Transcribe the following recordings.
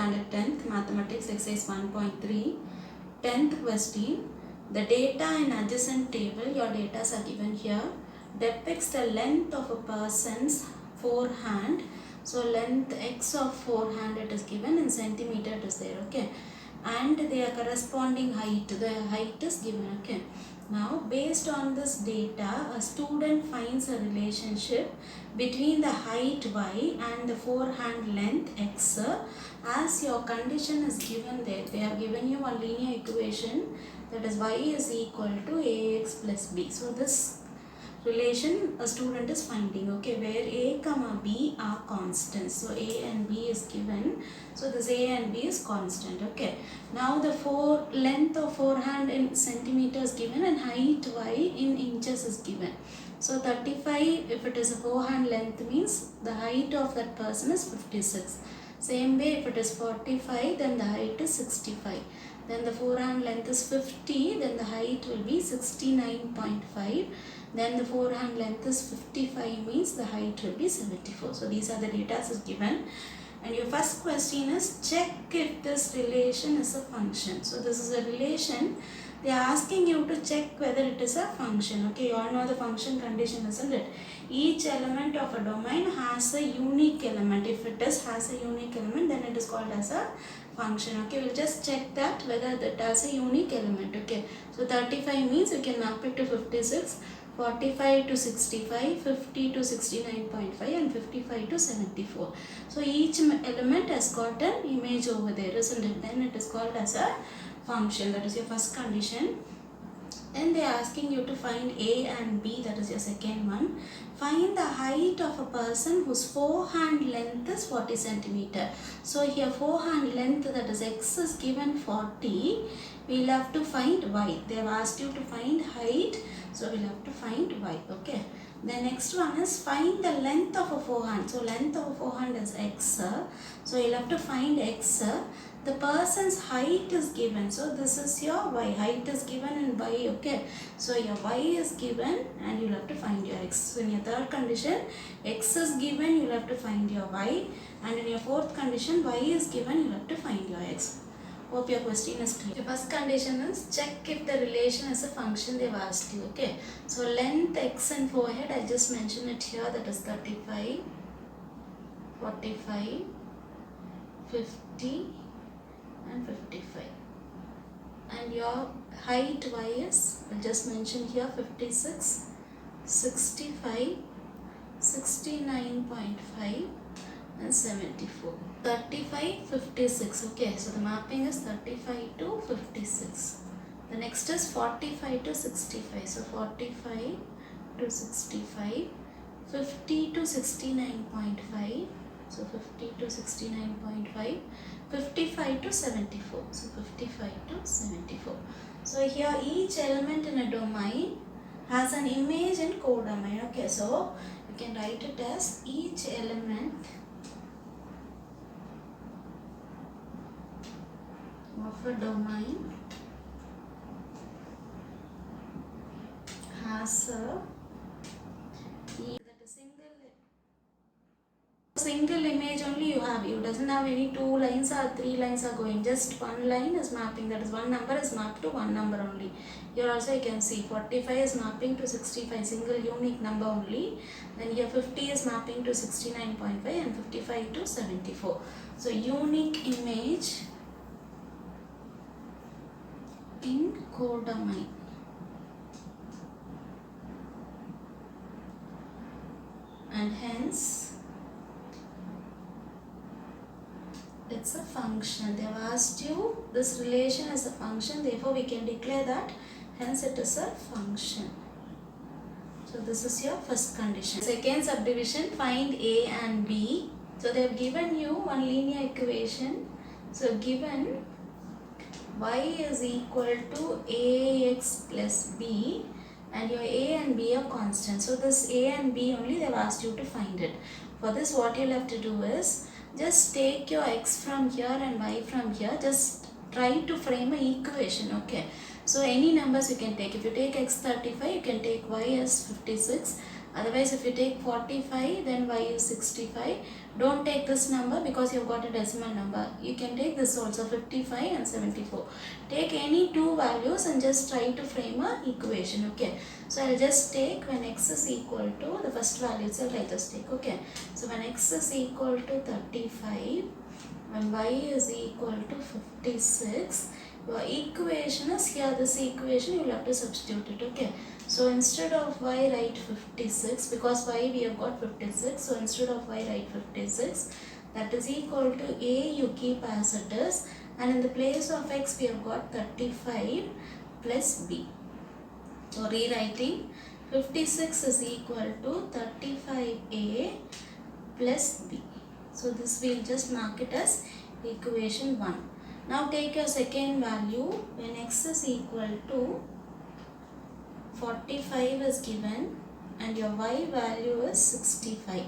standard 10th mathematics exercise 1.3. 10th question. The data in adjacent table, your data are given here, depicts the length of a person's forehand. So length x of forehand it is given in centimeter it is there, okay, and their corresponding height, the height is given, okay. Now based on this data, a student finds a relationship between the height y and the forehand length x. As your condition is given there, they have given you a linear equation, that is y is equal to ax plus b. So this relation a student is finding, okay, where a comma b are constants. So a and b is given, so this a and b is constant, okay. Now the length of forehand in centimeters given and height y in inches is given. So 35, if it is a forehand length, means the height of that person is 56. Same way, if it is 45, then the height is 65. Then the forehand length is 50, then the height will be 69.5. Then the forehand length is 55, means the height will be 74. So these are the data is given. And your first question is, check if this relation is a function. So this is a relation. They are asking you to check whether it is a function. Okay, you all know the function condition, isn't it? Each element of a domain has a unique element. If it has a unique element, then it is called as a function. Okay, we'll just check that whether that has a unique element. Okay, so 35 means you can map it to 56. 45 to 65, 50 to 69.5 and 55 to 74. So each element has got an image over there, isn't it? Then it is called as a function. That is your first condition. Then they are asking you to find A and B, that is your second one. Find the height of a person whose forehand length is 40 centimeter. So here forehand length, that is x, is given 40. We'll have to find y. They have asked you to find height, so we'll have to find y, okay. The next one is find the length of a forehand. So length of a forehand is x. So you'll have to find x. The person's height is given. So this is your y. Height is given in y, okay. So your y is given and you'll have to find your x. So in your third condition, x is given, you'll have to find your y. And in your fourth condition, y is given, you'll have to find your x. Hope your question is clear. The first condition is check if the relation is a function they've asked you, okay. So length x and forehead, I just mentioned it here, that is 35, 45, 50 and 55. And your height y is, I just mentioned here, 56, 65, 69.5 and 74. 35, 56, okay, so the mapping is 35 to 56. The next is 45 to 65, so 45 to 65, 50 to 69.5, so 50 to 69.5, 55 to 74, so 55 to 74. So here each element in a domain has an image in codomain, okay, so you can write it as each element of a domain has a single image only you have. You doesn't have any 2 lines or 3 lines are going. Just one line is mapping. That is one number is mapped to one number only. Here also you can see 45 is mapping to 65, single unique number only. Then here 50 is mapping to 69.5 and 55 to 74. So unique image in codomain. And hence it's a function. They have asked you this relation is a function, therefore we can declare that hence it is a function. So this is your first condition. Second subdivision, find A and B. So they have given you one linear equation. So given y is equal to ax plus b and your a and b are constant. So this a and b only they have asked you to find it. For this what you'll have to do is just take your x from here and y from here, just try to frame an equation, okay. So any numbers you can take. If you take x 35, you can take y as 56. Otherwise if you take 45, then y is 65. Don't take this number because you've got a decimal number. You can take this also, 55 and 74. Take any two values and just try to frame a equation. Okay. So I'll just take when x is equal to the first value itself. I just take. Okay. So when x is equal to 35, when y is equal to 56, your equation is here. This equation you will have to substitute it. Okay. So instead of y, write 56, because y we have got 56. So instead of y, write 56. That is equal to a you keep as it is, and in the place of x we have got 35 plus b. So rewriting, 56 is equal to 35a plus b. So this we will just mark it as equation 1. Now take your second value when x is equal to 45 is given and your y value is 65.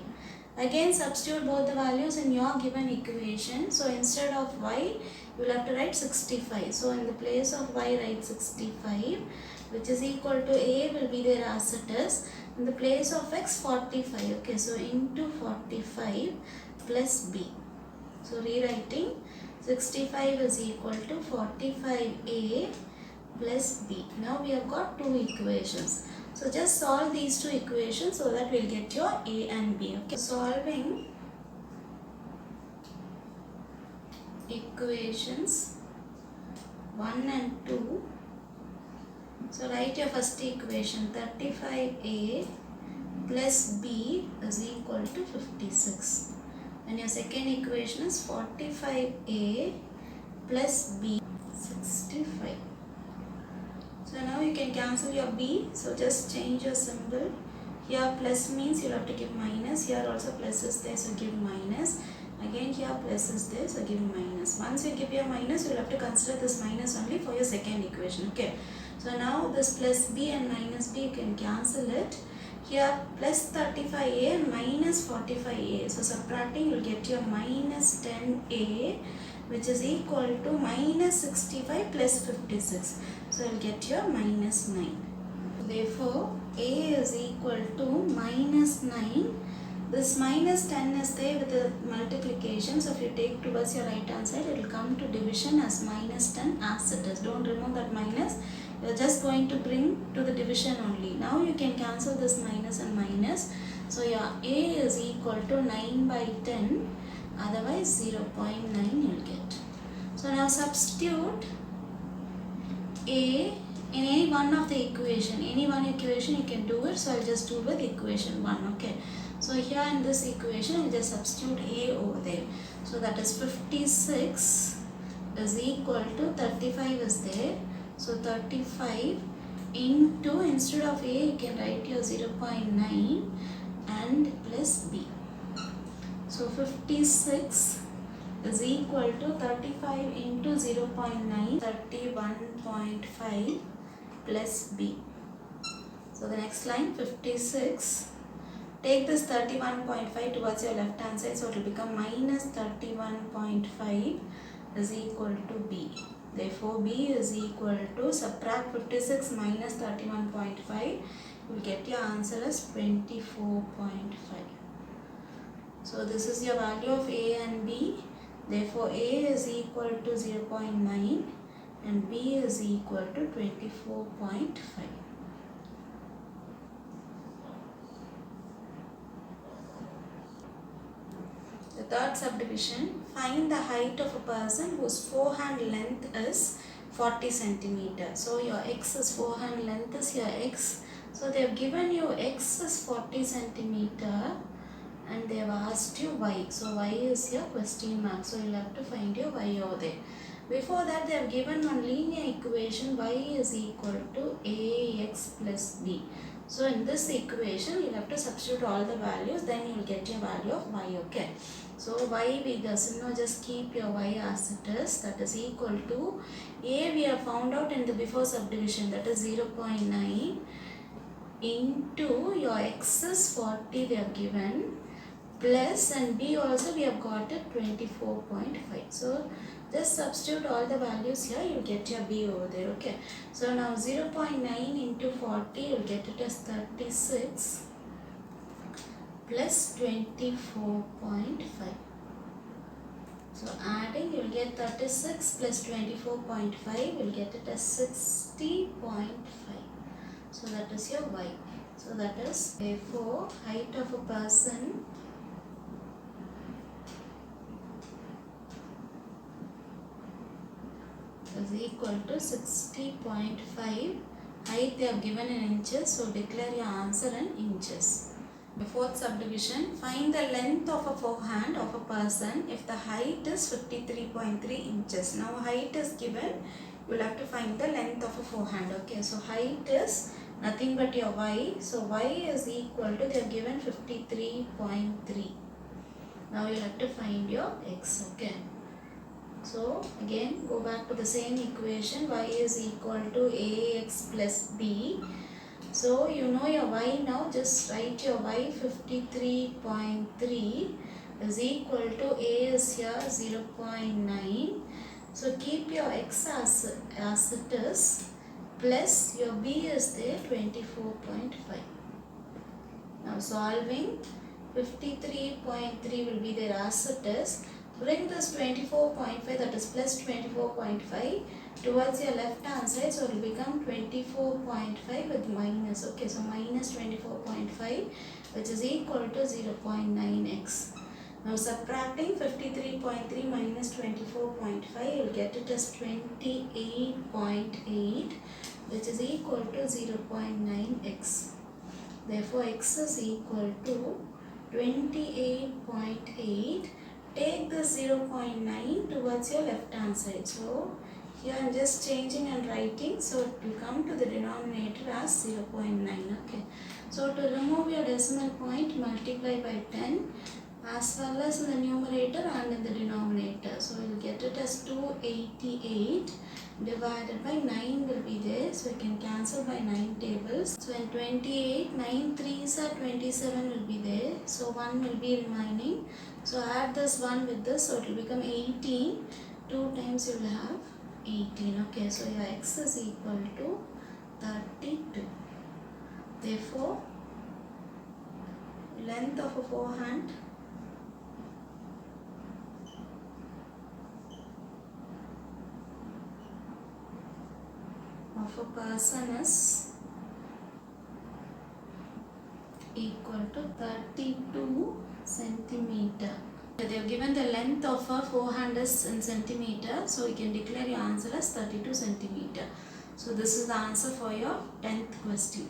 Again substitute both the values in your given equation. So instead of y you will have to write 65. So in the place of y write 65, which is equal to a will be there as it is. In the place of x 45. Okay, so into 45 plus b. So rewriting, 65 is equal to 45a plus b. Now we have got two equations. So just solve these two equations so that we'll get your a and b. Okay, solving equations 1 and 2. So write your first equation, 35a plus b is equal to 56. And your second equation is 45a plus b 65. So now you can cancel your b. So just change your symbol. Here plus means you have to give minus. Here also plus is there, so give minus. Again here plus is there, so give minus. Once you give your minus, you will have to consider this minus only for your second equation. Okay. So now this plus b and minus b, you can cancel it. Here plus 35a and minus 45a. So subtracting, you will get your minus 10a, which is equal to minus 65 plus 56. So you will get your minus 9. Therefore, a is equal to minus 9. This minus 10 is there with the multiplication. So if you take towards your right hand side, it will come to division as minus 10 as it is. Don't remove that minus. You are just going to bring to the division only. Now you can cancel this minus and minus. So your a is equal to 9 by 10. Otherwise 0.9 you will get. So now substitute a in any one of the equation. Any one equation you can do it. So I'll just do with equation 1. Okay. So here in this equation, I'll just substitute a over there. So that is 56 is equal to 35 is there. So 35 into, instead of a, you can write your 0.9 and plus b. So 56 is equal to 35 into 0.9, 31.5 plus b. So the next line, 56. Take this 31.5 towards your left hand side, so it will become minus 31.5 is equal to b. Therefore, b is equal to, subtract 56 minus 31.5, you will get your answer as 24.5. So this is your value of a and b. Therefore, a is equal to 0.9 and b is equal to 24.5. The third subdivision, find the height of a person whose forehand length is 40 centimeter. So your x is forehand length is your x. So they have given you x is 40 centimeter and they have asked you y. So y is your question mark. So you'll have to find your y over there. Before that, they have given one linear equation, y is equal to ax plus b. So in this equation, you'll have to substitute all the values, then you will get your value of y. Okay. So y we doesn't know, just keep your y as it is, that is equal to a we have found out in the before subdivision, that is 0.9 into your x is 40 they have given, plus, and b also we have got it 24.5. So just substitute all the values here, you will get your b over there. Okay. So now 0.9 into 40, you will get it as 36 plus 24.5. So adding, you will get 36 plus 24.5, you will get it as 60.5. So that is your y. So that is, therefore, height of a person is equal to 60.5. Height they have given in inches, so declare your answer in inches. The fourth subdivision, find the length of a forehand of a person if the height is 53.3 inches. Now height is given, you will have to find the length of a forehand. Okay, so height is nothing but your y. So y is equal to, they have given 53.3. Now you have to find your x. Okay. So again go back to the same equation, y is equal to ax plus b. So you know your y now, just write your y 53.3 is equal to a is here 0.9. So keep your x as it is plus your b is there 24.5. Now solving, 53.3 will be there as it is. Bring this 24.5, that is plus 24.5 towards your left hand side, so it will become 24.5 with minus. Okay, so minus 24.5, which is equal to 0.9x. Now subtracting 53.3 minus 24.5, you will get it as 28.8, which is equal to 0.9x. Therefore x is equal to 28.8. Take the 0.9 towards your left hand side. So here I am just changing and writing, so it will come to the denominator as 0.9. Okay. So to remove your decimal point, multiply by 10 as well as in the numerator and in the denominator. So we will get it as 288 divided by 9 will be there. So you can cancel by 9 tables. So in 28, 9 3s are 27 will be there. So 1 will be remaining. So add this 1 with this, so it will become 18. 2 times you will have 18. Okay, so your x is equal to 32. Therefore, length of a forehand of a person is equal to 32 centimeter. They have given the length of a forehand is in centimeter, so you can declare your answer as 32 centimeter. So this is the answer for your 10th question.